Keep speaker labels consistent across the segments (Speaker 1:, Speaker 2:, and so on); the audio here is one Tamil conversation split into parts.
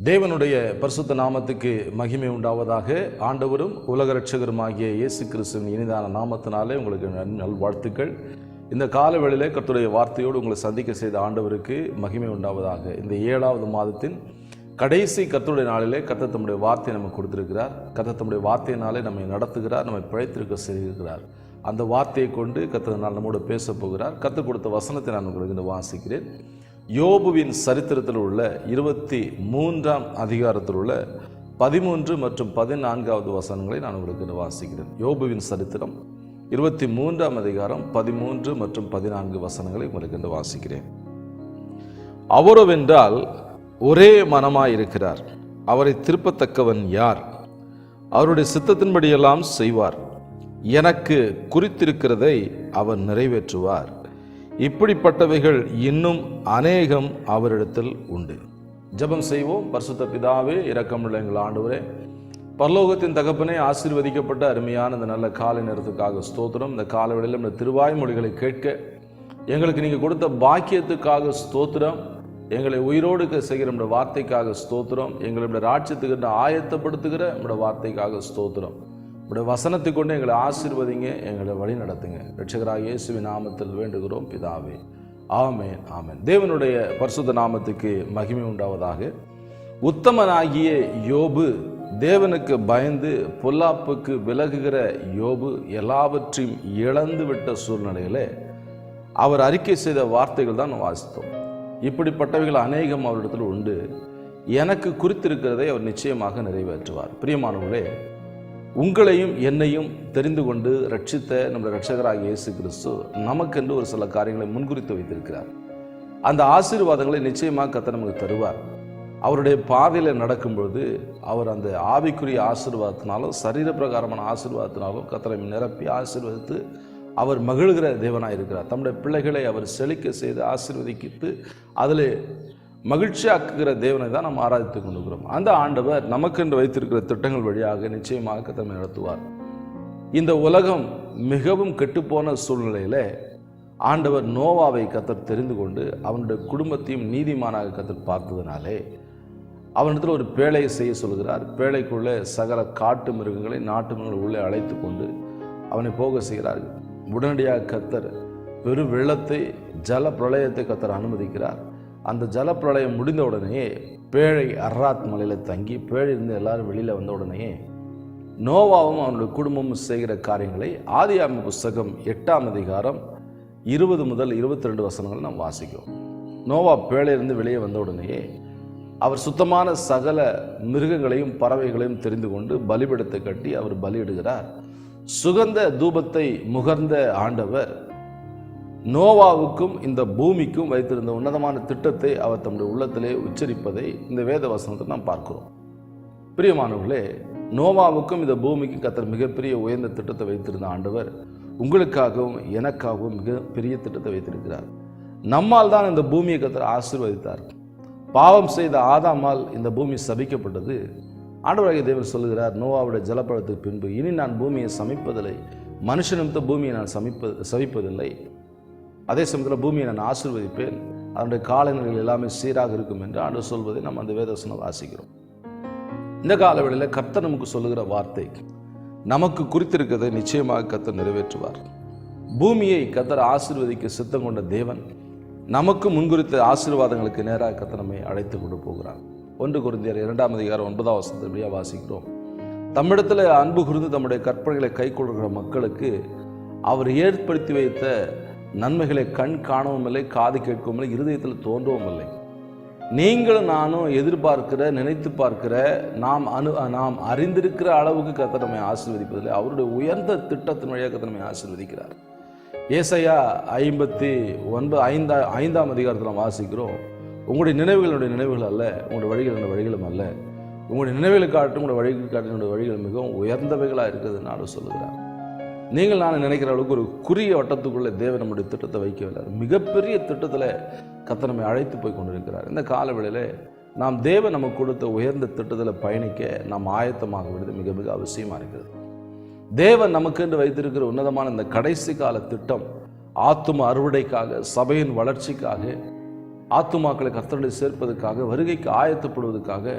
Speaker 1: தேவனுடைய பரிசுத்த நாமத்துக்கு மகிமை உண்டாவதாக. ஆண்டவரும் உலக இரட்சகருமாகிய இயேசு கிறிஸ்துவின் இனிதான நாமத்தினாலே உங்களுக்கு நல்வாழ்த்துக்கள். இந்த காலவேளையிலே கர்த்தருடைய வார்த்தையோடு உங்களை சந்திக்க செய்த ஆண்டவருக்கு மகிமை உண்டாவதாக. இந்த 7வது மாதத்தின் கடைசி கர்த்தருடைய நாளிலே கர்த்தர் தம்முடைய வார்த்தையை நமக்கு கொடுத்திருக்கிறார். கர்த்தர் தம்முடைய வார்த்தையினாலே நம்மை நடத்துகிறார், நம்மை பிழைத்திருக்க செய்திருக்கிறார். அந்த வார்த்தையை கொண்டு கர்த்தர் நம்மோடு பேச போகிறார். கர்த்தர் கொடுத்த வசனத்தை நான் உங்களுக்கு வாசிக்கிறேன். யோபுவின் சரித்திரத்தில் உள்ள 23ஆம் அதிகாரத்தில் உள்ள 13 மற்றும் 14வது வசனங்களை நான் உங்களுக்கு வாசிக்கிறேன். யோபுவின் சரித்திரம் 23ஆம் அதிகாரம் 13 மற்றும் 14 வசனங்களை உங்களுக்கு வாசிக்கிறேன். அவரோவென்றால் ஒரே மனமாயிருக்கிறார், அவரை திருப்பத்தக்கவன் யார்? அவருடைய சித்தத்தின்படியெல்லாம் செய்வார், எனக்கு குறித்திருக்கிறதை அவர் நிறைவேற்றுவார். இப்படிப்பட்டவைகள் இன்னும் அநேகம் அவரிடத்தில் உண்டு. ஜெபம் செய்வோம். பரிசுத்த பிதாவே, இரக்கமுள்ள எங்கள் ஆண்டவரே, பரலோகத்தின் தகப்பனே, ஆசீர்வதிக்கப்பட்ட அருமையான இந்த நல்ல காலை நேரத்துக்காக ஸ்தோத்திரம். இந்த காலவெளியில் இந்த திருவாய் மொழிகளை கேட்க எங்களுக்கு நீங்கள் கொடுத்த பாக்கியத்துக்காக ஸ்தோத்திரம். எங்களை உயிரோடு செய்கிற நம்முடைய வார்த்தைக்காக ஸ்தோத்திரம். எங்களுடைய ராஜ்யத்துக்கு ஆயத்தப்படுத்துகிற நம்முடைய வார்த்தைக்காக ஸ்தோத்திரம். உடைய வசனத்தை கொண்டு எங்களை ஆசீர்வதிங்க, எங்களை வழி நடத்துங்க. இரட்சகராகிய இயேசுவின் நாமத்தில் வேண்டுகிறோம் பிதாவே, ஆமென், ஆமென். தேவனுடைய பரிசுத்த நாமத்துக்கு மகிமை உண்டாவதாக. உத்தமனாகிய யோபு தேவனுக்கு பயந்து பொல்லாப்புக்கு விலகுகிற யோபு எல்லாவற்றையும் இழந்து விட்ட சூழ்நிலையிலே அவர் அறிக்கை செய்த வார்த்தைகள் தான் வாசித்தோம். இப்படிப்பட்டவைகள் அநேகம் அவரிடத்தில் உண்டு, எனக்கு குறித்திருக்கிறதை அவர் நிச்சயமாக நிறைவேற்றுவார். பிரியமானவர்களே, உங்களையும் என்னையும் தெரிந்து கொண்டு ரட்சித்த நம்முடைய இரட்சகராகிய இயேசு கிறிஸ்து நமக்கென்று ஒரு சில காரியங்களை முன்குறித்து வைத்திருக்கிறார். அந்த ஆசீர்வாதங்களை நிச்சயமாக கர்த்தர் நமக்கு தருவார். அவருடைய பாதையில் நடக்கும்பொழுது அவர் அந்த ஆவிக்குரிய ஆசீர்வாதத்தினாலும் சரீர பிரகாரமான ஆசீர்வாதத்தினாலும் கர்த்தரை நிரப்பி ஆசீர்வதித்து அவர் மகிழ்கிற தேவனாக இருக்கிறார். தம்முடைய பிள்ளைகளை அவர் செழிக்க செய்து ஆசீர்வதிக்கிட்டு அதில் மகிழ்ச்சியாக்குகிற தேவனை தான் நாம் ஆராதித்து கொண்டிருக்கிறோம். அந்த ஆண்டவர் நமக்கென்று வைத்திருக்கிற திட்டங்கள் வழியாக நிச்சயமாக கர்த்தர் நடத்துவார். இந்த உலகம் மிகவும் கெட்டுப்போன சூழ்நிலையில் ஆண்டவர் நோவாவை கர்த்தர் தெரிந்து கொண்டு அவனுடைய குடும்பத்தையும் நீதிமானாக கர்த்தர் பார்த்ததுனாலே அவனிடத்தில் ஒரு பேழையை செய்ய சொல்கிறார். பேழைக்குள்ளே சகல காட்டு மிருகங்களை நாட்டு மிருகங்களை உள்ளே அழைத்து கொண்டு அவனை போக செய்கிறார்கள். உடனடியாக கர்த்தர் பெரு வெள்ளத்தை ஜல பிரளயத்தை கர்த்தர் அனுமதிக்கிறார். அந்த ஜலப்பிரளயம் முடிந்த உடனே பேழை அர்ராத் மலையில் தங்கி பேழிலிருந்து எல்லாரும் வெளியில் வந்த உடனே நோவாவும் அவனுடைய குடும்பமும் செய்கிற காரியங்களை ஆதியாகம புஸ்தகம் 8ஆம் அதிகாரம் 20 முதல் 22 வசனங்கள் நாம் வாசிக்கிறோம். நோவா பேழையிலிருந்து வெளியே வந்த உடனே அவர் சுத்தமான சகல மிருகங்களையும் பறவைகளையும் தெரிந்து கொண்டு பலிபீடத்தை கட்டி அவர் பலியிடுகிறார். சுகந்த தூபத்தை முகர்ந்த ஆண்டவர் நோவாவுக்கும் இந்த பூமிக்கும் வைத்திருந்த உன்னதமான திட்டத்தை அவர் தம்முடைய உள்ளத்திலே உச்சரிப்பதை இந்த வேத வசனத்தை நாம் பார்க்கிறோம். பிரியமானவர்களே, நோவாவுக்கும் இந்த பூமிக்கும் கர்த்தர் மிகப்பெரிய உயர்ந்த திட்டத்தை வைத்திருந்த ஆண்டவர் உங்களுக்காகவும் எனக்காகவும் மிக பெரிய திட்டத்தை வைத்திருக்கிறார். நம்மால் தான் இந்த பூமியை கர்த்தர் ஆசீர்வதித்தார். பாவம் செய்த ஆதாமால் இந்த பூமி சபிக்கப்பட்டது. ஆண்டவராகிய தேவன் சொல்லுகிறார், நோவாவுடைய ஜலப்பழத்துக்கு பின்பு இனி நான் பூமியை சமைப்பதில்லை, மனுஷனிமித்த பூமியை நான் சபிப்பதில்லை. அதே சமயத்தில் பூமியை நான் ஆசீர்வதிப்பேன், அதனுடைய காலநிலைகள் எல்லாமே சீராக இருக்கும் என்று ஆண்டவர் சொல்வதை நம்ம அந்த வேதவசனம் வாசிக்கிறோம். இந்த காலவெளியில் கர்த்தர் நமக்கு சொல்லுகிற வார்த்தை நமக்கு குறித்திருக்கிறதை நிச்சயமாக கர்த்தர் நிறைவேற்றுவார். பூமியை கர்த்தர் ஆசீர்வதிக்க சித்தம் கொண்ட தேவன் நமக்கு முன்குறித்த ஆசீர்வாதங்களுக்கு நேராக கர்த்தர் நம்மை அழைத்து கொண்டு போகிறார். 1 கொரிந்தியர் 2ஆம் அதிகாரம் 9ஆம் வசனத்தை வாசிக்கிறோம். தம்மிடத்தில் அன்பு கூர்ந்து தம்முடைய கற்பனைகளை கை கொள்கிற மக்களுக்கு அவர் ஏற்படுத்தி வைத்த நன்மைகளை கண் காணவும் இல்லை, காது கேட்கவும் இல்லை, இருதயத்தில் தோன்றவும் இல்லை. நீங்களும் நானும் எதிர்பார்க்கிற நினைத்து பார்க்கிற நாம் அறிந்திருக்கிற அளவுக்கு கர்த்தர் நம்மை ஆசீர்வதிப்பதில்லை. அவருடைய உயர்ந்த திட்டத்தின் வழியாக கர்த்தர் நம்மை ஆசீர்வதிக்கிறார். ஏசாயா 55ஆம் அதிகாரத்தில் வாசிக்கிறோம், உங்களுடைய நினைவுகள் என்னுடைய நினைவுகள் அல்ல, உங்களுடைய வழிகள் என்னுடைய வழிகளும் அல்ல, உங்களுடைய நினைவுகளை காட்டும் உங்களுடைய வழிகள் காட்டும் என்னுடைய வழிகள் மிகவும் உயர்ந்தவைகளாக இருக்குதுன்னு நான் சொல்லுகிறார். நீங்கள் நான் நினைக்கிற அளவுக்கு ஒரு குறுகிய வட்டத்துக்குள்ளே தேவன் நம்முடைய திட்டத்தை வைக்கவில்லை. மிகப்பெரிய திட்டத்தில் கர்த்தர் நம்மை அழைத்து போய் கொண்டிருக்கிறார். இந்த காலவேளையில் நாம் தேவன் நமக்கு கொடுத்த உயர்ந்த திட்டத்தில் பயணிக்க நாம் ஆயத்தமாக விடுவது மிக மிக அவசியமாக இருக்கிறது. தேவன் நமக்கென்று வைத்திருக்கிற உன்னதமான இந்த கடைசி கால திட்டம் ஆத்தும அறுவடைக்காக, சபையின் வளர்ச்சிக்காக, ஆத்துமாக்களை கர்த்தருடைய சேர்ப்பதற்காக, வருகைக்கு ஆயத்தப்படுவதற்காக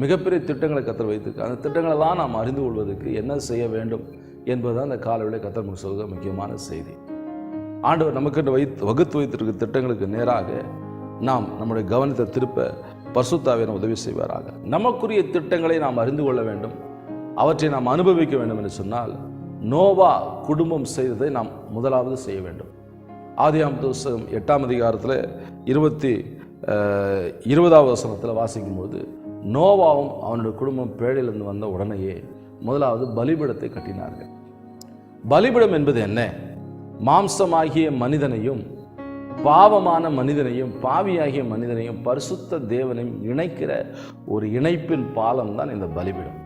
Speaker 1: மிகப்பெரிய திட்டங்களை கர்த்தர் வைத்திருக்கார். அந்த திட்டங்களெல்லாம் நாம் அறிந்து கொள்வதற்கு என்ன செய்ய வேண்டும் என்பதுதான் அந்த காலவெளியில் கர்த்தர் நமக்கு சொல்கிற முக்கியமான செய்தி. ஆண்டவர் நமக்கு வகுத்து வைத்திருக்கிற திட்டங்களுக்கு நேராக நாம் நம்முடைய கவனத்தை திருப்ப பரிசுத்த ஆவியானவர் உதவி செய்வாராக. நமக்குரிய திட்டங்களை நாம் அறிந்து கொள்ள வேண்டும், அவற்றை நாம் அனுபவிக்க வேண்டும் என்று சொன்னால் நோவா குடும்பம் செய்ததை நாம் முதலாவது செய்ய வேண்டும். ஆதியாகம புத்தகம் 8ஆம் அதிகாரத்தில் 20வது வசனத்தில் வாசிக்கும்போது, நோவாவும் அவனுடைய குடும்பம் பேழையிலிருந்து வந்த உடனேயே முதலாவது பலிபீடத்தை கட்டினார்கள். பலிபீடம் என்பது என்ன? மாம்சமாகிய மனிதனையும் பாவமான மனிதனையும் பாவியாகிய மனிதனையும் பரிசுத்த தேவனையும் இணைக்கிற ஒரு இணைப்பின் பாலம் தான் இந்த பலிபீடம்.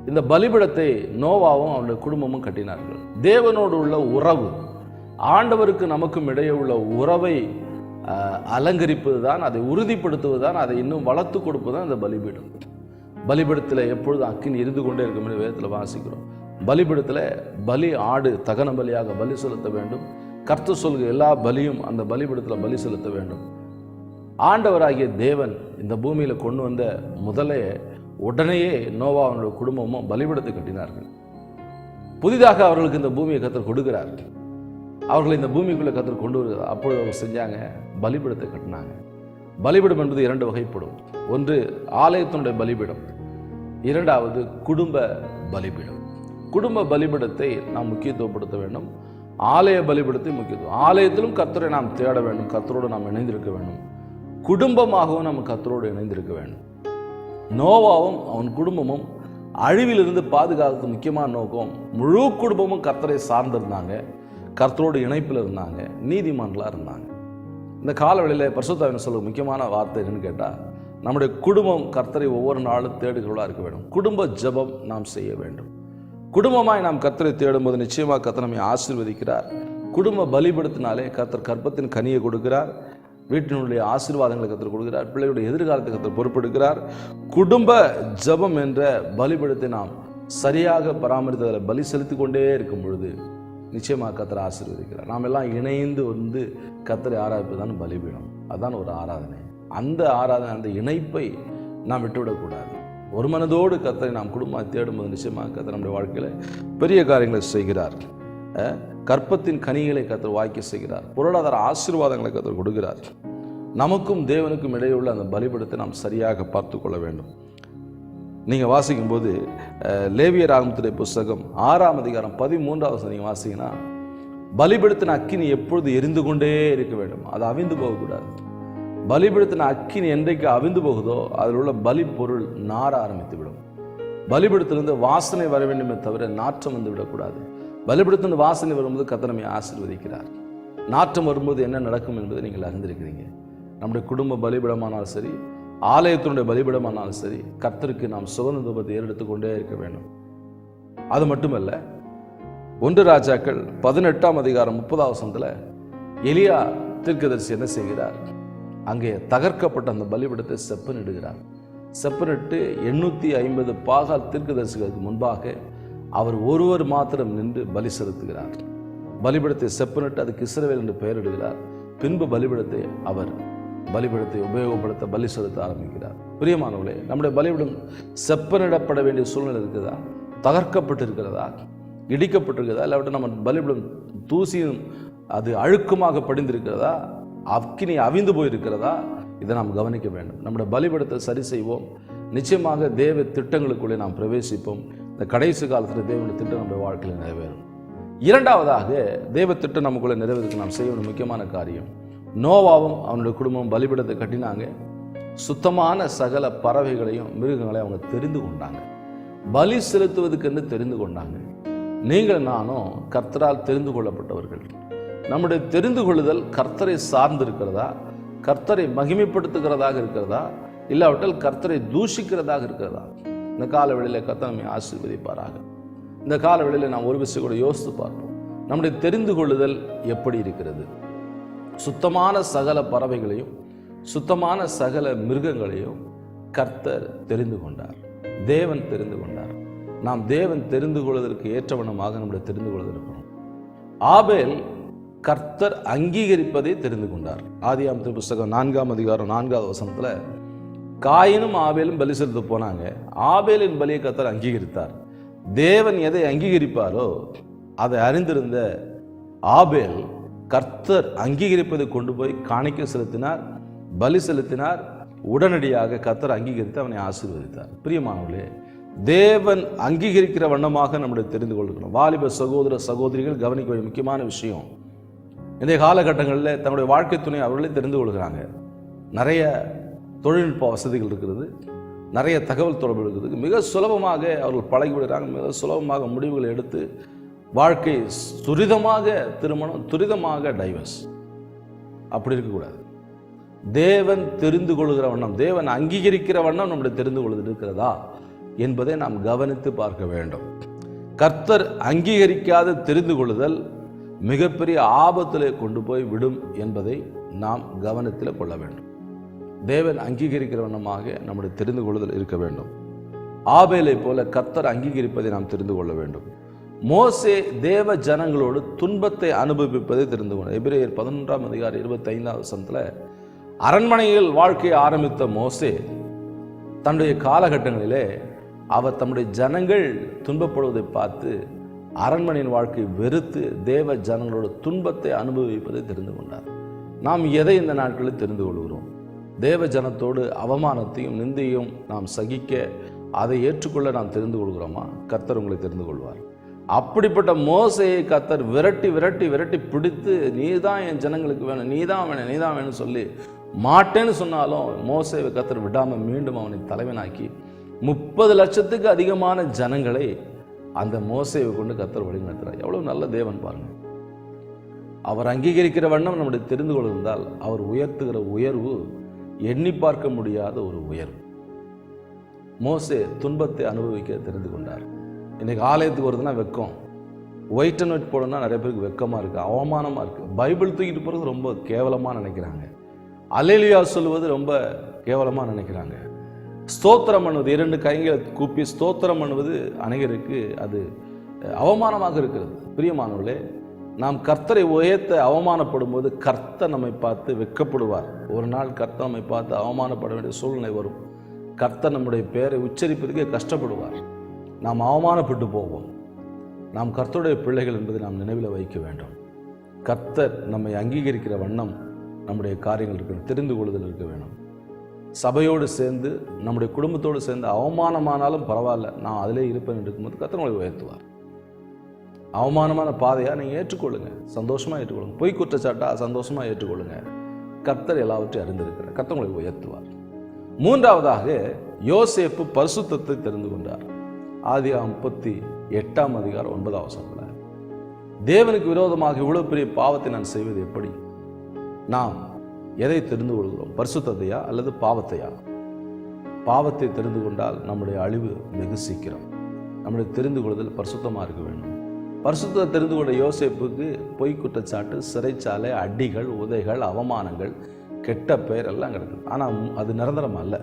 Speaker 1: இந்த பலிபீடத்தை நோவாவும் அவனுடைய குடும்பமும் கட்டினார்கள். தேவனோடு உள்ள உறவு, ஆண்டவருக்கு நமக்கும் இடையே உள்ள உறவை அலங்கரிப்பது தான், அதை உறுதிப்படுத்துவது தான், அதை இன்னும் வளர்த்து கொடுப்பது தான் இந்த பலிபீடம். பலிபீடத்தில் எப்பொழுதும் அக்கினி இருந்து கொண்டே இருக்கும் என்று வேதத்தில் வாசிக்கிறோம். பலிபீடத்தில் பலி ஆடு தகன பலியாக பலி செலுத்த வேண்டும். கர்த்தர் சொல்கிற எல்லா பலியும் அந்த பலிபீடத்தில் பலி செலுத்த வேண்டும். ஆண்டவராகிய தேவன் இந்த பூமியில் கொண்டு வந்த முதலே உடனேயே நோவா அவனுடைய குடும்பமும் பலிபீடத்தை கட்டினார்கள். புதிதாக அவர்களுக்கு இந்த பூமியை கர்த்தர் கொடுக்கிறார். அவர்களை இந்த பூமிக்குள்ளே கர்த்தர் கொண்டு வருகிறார். அப்பொழுது அவங்க செஞ்சாங்க, பலிபீடத்தை கட்டினாங்க. பலிபீடம் என்பது 2 வகைப்படும். ஒன்று ஆலயத்தினுடைய பலிபீடம், இரண்டாவது குடும்ப பலிபீடம். குடும்ப பலிபீடத்தை நாம் முக்கியத்துவப்படுத்த வேண்டும், ஆலய பலிபீடத்தை முக்கியத்துவம். ஆலயத்திலும் கர்த்தரை நாம் தேட வேண்டும், கர்த்தரோடு நாம் இணைந்திருக்க வேண்டும், குடும்பமாகவும் நம்ம கர்த்தரோடு இணைந்திருக்க வேண்டும். நோவாவும் அவன் குடும்பமும் அழிவிலிருந்து பாதுகாக்கிறது முக்கியமான நோக்கம். முழு குடும்பமும் கர்த்தரை சார்ந்திருந்தாங்க, கர்த்தரோடு இணைப்பில் இருந்தாங்க, நீதிமான்களாக இருந்தாங்க. இந்த காலவெளியில் பரிசுத்த ஆவியானவர் சொல்ல முக்கியமான வார்த்தை என்னன்னு கேட்டால், நம்முடைய குடும்பம் கர்த்தரை ஒவ்வொரு நாளும் தேடுகிறவர்களாக இருக்க வேண்டும். குடும்ப ஜெபம் நாம் செய்ய வேண்டும். குடும்பமாய் நாம் கர்த்தரை தேடும்போது நிச்சயமாக கர்த்தர் நம்மை ஆசீர்வதிக்கிறார். குடும்ப பலிபீடத்தினாலே கர்த்தர் கற்பத்தின் கனியை கொடுக்கிறார், வீட்டினுடைய ஆசீர்வாதங்களை கர்த்தர் கொடுக்கிறார், பிள்ளைகளுடைய எதிர்காலத்தை கர்த்தர் பொறுப்பெடுக்கிறார். குடும்ப ஜெபம் என்ற பலிபீடத்தை நாம் சரியாக பராமரித்ததில் பலி செலுத்தி கொண்டே இருக்கும் பொழுது நிச்சயமாக கர்த்தர் ஆசீர்வதிக்கிறார். நாம் எல்லாம் இணைந்து வந்து கர்த்தரை ஆராதிப்பதுதான் பலிபீடம். அதுதான் ஒரு ஆராதனை. அந்த ஆராதனை, அந்த இணைப்பை நாம் விட்டுவிடக்கூடாது. ஒரு மனதோடு கர்த்தரை நாம் குடும்பமாக தேடும்போது நிச்சயமாக கர்த்தர் நம்முடைய வாழ்க்கையில் பெரிய காரியங்களை செய்கிறார். கற்பத்தின் கனிகளை கர்த்தர் வாய்க்க செய்கிறார். பொருளாதார ஆசீர்வாதங்களை கர்த்தர் கொடுக்கிறார். நமக்கும் தேவனுக்கும் இடையே உள்ள அந்த பலிபீடத்தை நாம் சரியாக பார்த்து கொள்ள வேண்டும். நீங்கள் வாசிக்கும்போது லேவியர் ஆகமத்துடைய புஸ்தகம் 6ஆம் அதிகாரம் 13வது நீங்கள் வாசிங்கன்னா, பலிபீடத்தின் அக்கினி எப்பொழுது எரிந்து கொண்டே இருக்க வேண்டும், அது அவிந்து போகக்கூடாது. பலிபீடத்தின் அக்கினி என்றைக்கு அவிந்து போகுதோ அதில் உள்ள பலி பொருள் நார ஆரம்பித்து விடும். பலிபீடத்திலிருந்து வாசனை வர வேண்டுமே தவிர நாற்றம் வந்து விடக்கூடாது. பலிபீடத்திலிருந்து வாசனை வரும்போது கர்த்தர் நம்மை ஆசீர்வதிக்கிறார். நாற்றம் வரும்போது என்ன நடக்கும் என்பதை நீங்கள் அறிந்திருக்கிறீங்க. நம்முடைய குடும்ப பலிபீடமானாலும் சரி, ஆலயத்தினுடைய பலிபீடமானாலும் சரி, கர்த்தருக்கு நாம் சுகந்த தூபத்தை ஏறெடுத்துக்கொண்டே இருக்க வேண்டும். அது மட்டுமல்ல, 1 ராஜாக்கள் 18ஆம் அதிகாரம் 30வது வசனத்தில் எலியா தீர்க்கதரிசி என்ன செய்கிறார்? அங்கே தகர்க்கப்பட்ட அந்த பலிபீடத்தை செப்பனிடுகிறார். செப்பனிட்டு 850 பாகால் தீர்க்கதரிசிகளுக்கு முன்பாக அவர் ஒருவர் மாத்திரம் நின்று பலி செலுத்துகிறார். பலிபீடத்தை செப்பனிட்டு அதுக்கு இஸ்ரவேல் என்று பெயரிடுகிறார். பின்பு பலிபீடத்தை உபயோகப்படுத்த பலி செலுத்த ஆரம்பிக்கிறார். பிரியமானவர்களே, நம்முடைய பலிபீடம் செப்பனிடப்பட வேண்டிய சூழ்நிலை இருக்கிறதா? தகர்க்கப்பட்டு இருக்கிறதா? இடிக்கப்பட்டிருக்கிறதா? இல்லாவிட்டு நம்ம பலிபீடம் தூசியும் அது அழுக்குமாக படிந்திருக்கிறதா? அக்கினி அவிந்து போயிருக்கிறதா? இதை நாம் கவனிக்க வேண்டும். நம்முடைய பலிபீடத்தை சரி செய்வோம். நிச்சயமாக தேவ திட்டங்களுக்குள்ளே நாம் பிரவேசிப்போம். இந்த கடைசி காலத்தில் தேவனுடைய திட்டம் நம்முடைய வாழ்க்கையில் நிறைவேறும். இரண்டாவதாக, தேவ திட்டம் நமக்குள்ளே நிறைவேறதுக்கு நாம் செய்ய வேண்டிய முக்கியமான காரியம், நோவாவும் அவனுடைய குடும்பம் பலிபீடத்தை கட்டினாங்க. சுத்தமான சகல பறவைகளையும் மிருகங்களையும் அவங்க தெரிந்து கொண்டாங்க. பலி செலுத்துவதற்கு தெரிந்து கொண்டாங்க. நீங்கள் நானும் கர்த்தரால் தெரிந்து கொள்ளப்பட்டவர்கள். நம்முடைய தெரிந்து கொள்ளுதல் கர்த்தரை சார்ந்து இருக்கிறதா, கர்த்தரை மகிமைப்படுத்துகிறதாக இருக்கிறதா, இல்லாவிட்டால் கர்த்தரை தூஷிக்கிறதாக இருக்கிறதா? இந்த காலவெளியில் கர்த்தர் நம்மை ஆசீர்வதிப்பாராக. இந்த காலவெளியில் நாம் ஒரு விஷயம் கூட யோசித்து பார்ப்போம். நம்முடைய தெரிந்து கொள்ளுதல் எப்படி இருக்கிறது? சுத்தமான சகல பறவைகளையும் சுத்தமான சகல மிருகங்களையும் கர்த்தர் தெரிந்து கொண்டார். தேவன் தெரிந்து கொண்டார். நாம் தேவன் தெரிந்து கொள்வதற்கு ஏற்றவனமாக நம்முடைய தெரிந்து கொள்வது இருக்கணும். ஆபேல் கர்த்தர் அங்கீகரிப்பதை தெரிந்து கொண்டார். ஆதியாகமத்தின் புஸ்தகம் 4ஆம் அதிகாரம் 4வது வசனத்தில் காயினும் ஆபேலும் பலி செலுத்த போனாங்க. ஆபேலின் பலியை கர்த்தர் அங்கீகரித்தார். தேவன் எதை அங்கீகரிப்பாரோ அதை அறிந்திருந்த ஆபேல் கர்த்தர் அங்கீகரிப்பதை கொண்டு போய் காணிக்கை செலுத்தினார், பலி செலுத்தினார். உடனடியாக கர்த்தர் அங்கீகரித்து அவனை ஆசீர்வதித்தார். பிரியமானவர்களே, தேவன் அங்கீகரிக்கிற வண்ணமாக நம்முடைய தெரிந்து கொள்ளணும். வாலிப சகோதர சகோதரிகள் கவனிக்க வேண்டிய முக்கியமான விஷயம், இன்றைய காலகட்டங்களில் தன்னுடைய வாழ்க்கை துணை அவர்களே தெரிந்து கொள்கிறாங்க. நிறைய தொழில்நுட்ப வசதிகள் இருக்கிறது, நிறைய தகவல் தொடர்பு இருக்கிறது. மிக சுலபமாக அவர்கள் பழகிவிடுகிறாங்க. மிக சுலபமாக முடிவுகளை எடுத்து வாழ்க்கை துரிதமாக திருமணம், துரிதமாக டைவர்ஸ். அப்படி இருக்கக்கூடாது. தேவன் தெரிந்து கொள்கிற வண்ணம், தேவன் அங்கீகரிக்கிற வண்ணம் நம்முடைய தெரிந்து கொள்வது இருக்கிறதா என்பதை நாம் கவனித்து பார்க்க வேண்டும். கர்த்தர் அங்கீகரிக்காத தெரிந்து கொள்ளுதல் மிகப்பெரிய ஆபத்திலே கொண்டு போய் விடும் என்பதை நாம் கவனத்தில் கொள்ள வேண்டும். தேவன் அங்கீகரிக்கிற வண்ணமாக நம்முடைய தெரிந்து கொள்ளுதல் இருக்க வேண்டும். ஆபேலை போல கர்த்தர் அங்கீகரிப்பதை நாம் தெரிந்து கொள்ள வேண்டும். மோசே தேவ ஜனங்களோடு துன்பத்தை அனுபவிப்பதை தெரிந்து கொண்டார். எபிரேயர் 11ஆம் அதிகாரம் 25வது வசனத்தில் அரண்மனையில் வாழ்க்கையை ஆரம்பித்த மோசே தன்னுடைய காலகட்டங்களிலே அவர் தம்முடைய ஜனங்கள் துன்பப்படுவதை பார்த்து அரண்மனையின் வாழ்க்கையை வெறுத்து தேவ ஜனங்களோட துன்பத்தை அனுபவிப்பதை தெரிந்து கொண்டார். நாம் எதை இந்த நாட்களில் தெரிந்து கொள்கிறோம்? தேவ ஜனத்தோடு அவமானத்தையும் நிந்தையும் நாம் சகிக்க, அதை ஏற்றுக்கொள்ள நாம் தெரிந்து கொள்கிறோமா? கர்த்தர் உங்களை தெரிந்து கொள்வார். அப்படிப்பட்ட மோசையை கர்த்தர் விரட்டி விரட்டி விரட்டி பிடித்து, நீதான் என் ஜனங்களுக்கு வேணும், நீதான் வேணும், நீதான் வேணும்னு சொல்லி மாட்டேன்னு சொன்னாலும் மோசேவை கர்த்தர் விடாமல் மீண்டும் அவனை தலைவனாக்கி 30 லட்சத்துக்கு அதிகமான ஜனங்களை அந்த மோசேவை கொண்டு கர்த்தர் வழிநடத்துகிறார். எவ்வளவு நல்ல தேவன் பாருங்க. அவர் அங்கீகரிக்கிற வண்ணம் நம்முடைய தெரிந்து கொள்வதால் அவர் உயர்த்துகிற உயர்வு எண்ணி பார்க்க முடியாத ஒரு உயர்வு. மோசே துன்பத்தை அனுபவிக்க தெரிந்து கொண்டார். இன்னைக்கு ஆலயத்துக்கு வருதுன்னா வெக்கம், ஒயிட் அண்ட் ஒயிட் போடணும்னா நிறைய பேருக்கு வெக்கமாக இருக்குது, அவமானமாக இருக்குது. பைபிள் தூக்கிட்டு போகிறது ரொம்ப கேவலமாக நினைக்கிறாங்க. அல்லேலூயா சொல்லுவது ரொம்ப கேவலமாக நினைக்கிறாங்க. ஸ்தோத்திரம் பண்ணுவது, 2 கைகளை கூப்பி ஸ்தோத்திரம் பண்ணுவது அநேகருக்கு அது அவமானமாக இருக்கிறது. பிரியமானவர்களே, நாம் கர்த்தரை உயர்த்த அவமானப்படும் போது கர்த்தர் நம்மை பார்த்து வெட்கப்படுவார். ஒரு நாள் கர்த்தர் நம்மை பார்த்து அவமானப்பட வேண்டிய சூழ்நிலை வரும். கர்த்தர் நம்முடைய பெயரை உச்சரிப்பதற்கே கஷ்டப்படுவார். நாம் அவமானப்பட்டு போவோம். நாம் கர்த்தருடைய பிள்ளைகள் என்பதை நாம் நினைவில் வைக்க வேண்டும். கர்த்தர் நம்மை அங்கீகரிக்கிற வண்ணம் நம்முடைய காரியங்கள் இருக்க, தெரிந்து கொள்ளுதல் இருக்க வேண்டும். சபையோடு சேர்ந்து நம்முடைய குடும்பத்தோடு சேர்ந்து அவமானமானாலும் பரவாயில்ல, நான் அதிலே இருப்பேன் இருக்கும்போது கர்த்தர் உங்களை உயர்த்துவார். அவமானமான பாதையா நீங்கள் ஏற்றுக்கொள்ளுங்க, சந்தோஷமாக ஏற்றுக்கொள்ளுங்க. பொய் குற்றச்சாட்டா சந்தோஷமாக ஏற்றுக்கொள்ளுங்க. கர்த்தர் எல்லாவற்றையும் அறிந்திருக்கிறார். கர்த்தர் உங்களை உயர்த்துவார். 3வதாக யோசேப்பு பரிசுத்தத்தை தெரிந்து கொண்டார். ஆதியாகமம் 38ஆம் அதிகாரம் 9வது வசனத்தில் தேவனுக்கு விரோதமாக இவ்வளவு பெரிய பாவத்தை நான் செய்வது எப்படி? நாம் எதை தெரிந்து கொள்கிறோம்? பரிசுத்தத்தையா அல்லது பாவத்தையா? பாவத்தை தெரிந்து கொண்டால் நம்முடைய அழிவு வெகு சீக்கிரம். நம்முடைய தெரிந்து கொள்ளுதல் பரிசுத்தமாக இருக்க வேண்டும். பரிசுத்தத்தை தெரிந்து கொண்ட யோசேப்புக்கு பொய் குற்றச்சாட்டு, சிறைச்சாலை, அடிகள், உதைகள், அவமானங்கள், கெட்ட பெயர் எல்லாம் கிடைக்கும். ஆனால் அது நிரந்தரம் அல்ல.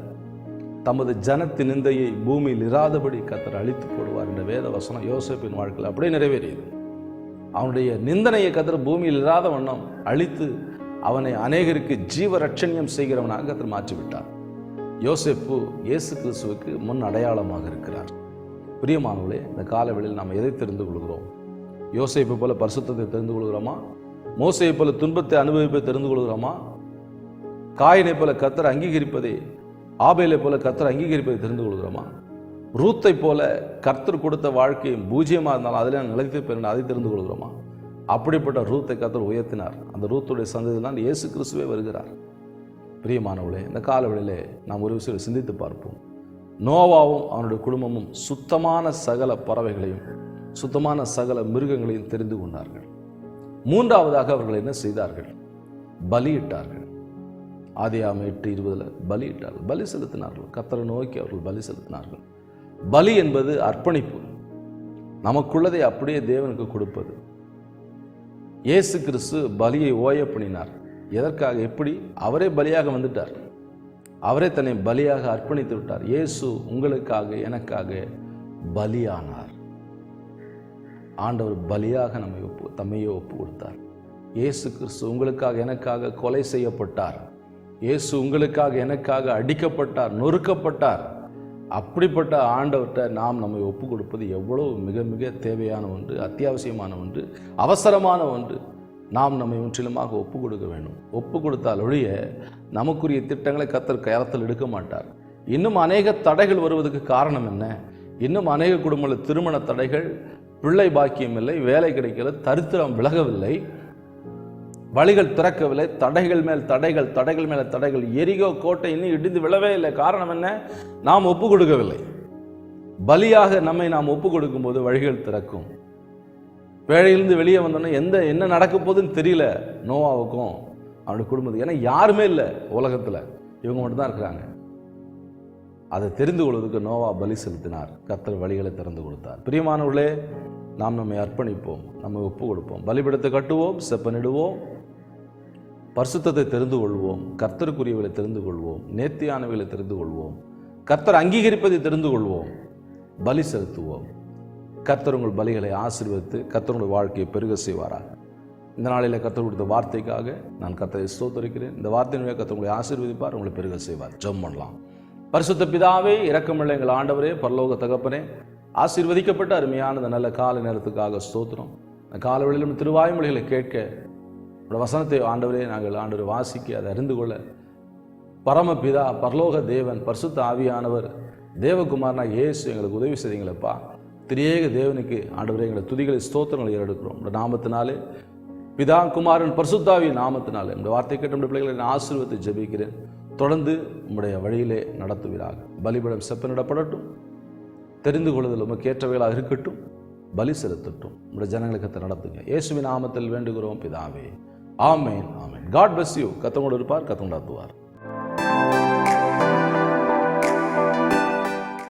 Speaker 1: தமது ஜனத்தின் நிந்தையை பூமியில் இராதபடி கர்த்தர் அழித்து போடுவார் என்ற வேத வசனம் யோசேப்பின் வாழ்க்கையில் அப்படியே நிறைவேறியது. அவனுடைய நிந்தனையை கர்த்தர் பூமியில் இராத வண்ணம் அழித்து அவனை அநேகருக்கு ஜீவ ரட்சணியம் செய்கிறவனாக கர்த்தர் மாற்றிவிட்டார். யோசேப்பு இயேசு கிறிஸ்துவுக்கு முன் அடையாளமாக இருக்கிறார். பிரியமானவர்களே, இந்த காலவெளியில் நாம் எதை தெரிந்து கொள்கிறோம்? யோசேப்பு போல பரிசுத்தத்தை தெரிந்து கொள்கிறோமா? மோசேயை போல துன்பத்தை அனுபவிப்பதை தெரிந்து கொள்கிறோமா? காயினை போல கர்த்தர் அங்கீகரிப்பதை, ஆபேலை போல கர்த்தர் அங்கீகரிப்பதை தெரிந்து கொள்கிறோமா? ரூத்தை போல கர்த்தர் கொடுத்த வாழ்க்கையும் பூஜ்யமாக இருந்தாலும் அதில் நிலைத்து பெற அதை தெரிந்து கொள்கிறோமா? அப்படிப்பட்ட ரூத்தை கர்த்தர் உயர்த்தினார். அந்த ரூத்துடைய சந்ததியில் தான் இயேசு கிறிஸ்துவே வருகிறார். பிரியமானவர்களே, இந்த காலவெளியிலே நாம் ஒரு விஷயம் சிந்தித்து பார்ப்போம். நோவாவும் அவனுடைய குடும்பமும் சுத்தமான சகல பறவைகளையும் சுத்தமான சகல மிருகங்களையும் தெரிந்து கொண்டார்கள். 3வதாக அவர்கள் என்ன செய்தார்கள்? பலியிட்டார்கள். ஆதியாகமம் 8:20 பலியிட்டார்கள், பலி செலுத்தினார்கள். கர்த்தரை நோக்கி அவர்கள் பலி செலுத்தினார்கள். பலி என்பது அர்ப்பணிப்பு, நமக்குள்ளதை அப்படியே தேவனுக்கு கொடுப்பது. இயேசு கிறிஸ்து பலியை ஓய பண்ணினார். எதற்காக? எப்படி? அவரே பலியாக வந்துட்டார். அவரே தன்னை பலியாக அர்ப்பணித்து விட்டார். இயேசு உங்களுக்காக எனக்காக பலியானார். ஆண்டவர் பலியாக தம்மையே ஒப்பு கொடுத்தார். இயேசு கிறிஸ்து உங்களுக்காக எனக்காக கொலை செய்யப்பட்டார். இயேசு உங்களுக்காக எனக்காக அடிக்கப்பட்டார், நொறுக்கப்பட்டார். அப்படிப்பட்ட ஆண்டவர்கிட்ட நாம் நம்மை ஒப்பு கொடுப்பது எவ்வளோ மிக மிக தேவையான ஒன்று, அத்தியாவசியமான ஒன்று, அவசரமான ஒன்று. நாம் நம்மை முற்றிலுமாக ஒப்பு கொடுக்க வேண்டும். ஒப்பு கொடுத்தால் ஒழிய நமக்குரிய திட்டங்களை கர்த்தர் கரத்தில் எடுக்க மாட்டார். இன்னும் அநேக தடைகள் வருவதற்கு காரணம் என்ன? இன்னும் அநேக குடும்பங்களில் திருமண தடைகள், பிள்ளை பாக்கியம் இல்லை, வேலை கிடைக்கல, தரித்திரம் விலகவில்லை, வழிகள் திறக்கவில்லை, தடைகள் மேல் தடைகள், தடைகள் மேல தடைகள். எரிகோ கோட்டை இன்னும் இடிந்து விழவே இல்லை. காரணம் என்ன? நாம் ஒப்பு கொடுக்கவில்லை. பலியாக நம்மை நாம் ஒப்பு கொடுக்கும் போது வழிகள் திறக்கும். வேலையிலிருந்து வெளியே வந்தோன்னா என்ன நடக்க போகுதுன்னு தெரியல நோவாவுக்கும் அவனுடைய குடும்பத்துக்கு. ஏன்னா யாருமே இல்லை உலகத்தில், இவங்க மட்டும்தான் இருக்கிறாங்க. அதை தெரிந்து கொள்வதற்கு நோவா பலி செலுத்தினார். கர்த்தர் வழிகளை திறந்து கொடுத்தார். பிரியமானவர்களே, நாம் நம்மை அர்ப்பணிப்போம், நம்மை ஒப்பு கொடுப்போம், பலிபீடத்தை கட்டுவோம், செப்பனிடுவோம், பரிசுத்தத்தை தெரிந்து கொள்வோம், கர்த்தருக்குரியவர்களை தெரிந்து கொள்வோம், நேர்த்தியானவைகளை தெரிந்து கொள்வோம், கர்த்தர் அங்கீகரிப்பதை தெரிந்து கொள்வோம், பலி செலுத்துவோம். கர்த்தர் உங்கள் பலிகளை ஆசீர்வதித்து கர்த்தருடைய வாழ்க்கையை பெருக செய்வாராக. இந்த நாளில் கர்த்தர் கொடுத்த வார்த்தைக்காக நான் கர்த்தரை ஸ்தோத்திரிக்கிறேன். இந்த வார்த்தையினுடைய கர்த்தர் உங்களை ஆசீர்வதிப்பார், உங்களை பெருக செய்வார். ஜெபம் பண்ணலாம். பரிசுத்த பிதாவே, இரக்கமுள்ள எங்கள் ஆண்டவரே, பரலோக தகப்பனே, ஆசீர்வதிக்கப்பட்ட அருமையான இந்த நல்ல காலை நேரத்துக்காக ஸ்தோத்திரம். இந்த காலவெளியிலும் திருவாய்மொழிகளை கேட்க, உடைய வசனத்தை ஆண்டவரே நாங்கள் ஆண்டவர் வாசிக்க, அதை அறிந்து கொள்ள பரமபிதா, பரலோக தேவன், பரிசுத்த ஆவியானவர், தேவகுமாரனா இயேசு எங்களுக்கு உதவி செய்தீங்களப்பா. திரியேக தேவனுக்கு ஆண்டவரே எங்களை துதிகளை ஸ்தோத்திரங்களை ஏறெடுக்கிறோம். இந்த நாமத்தினாலே, பிதா, குமாரன், பரிசுத்தாவி நாமத்தினாலே இந்த வார்த்தை கேட்ட நம்முடைய பிள்ளைகளை நான் ஆசீர்வதித்து ஜெபிக்கிறேன். தொடர்ந்து உம்முடைய வழியிலே நடத்துவீராக. பலிபீடம் செப்பனிடப்படட்டும், தெரிந்து கொள்ளுதல் உமக்கு ஏற்றவைகளாக இருக்கட்டும், பலி செலுத்தட்டும். உம்முடைய ஜனங்களுக்கு நடத்துங்க. இயேசுவின் நாமத்தில் வேண்டுகிறோம் பிதாவே. ஆமேன், ஆமேன். God bless you. கர்த்தர் உங்களோடு இருப்பார், கர்த்தர் நடத்துவார்.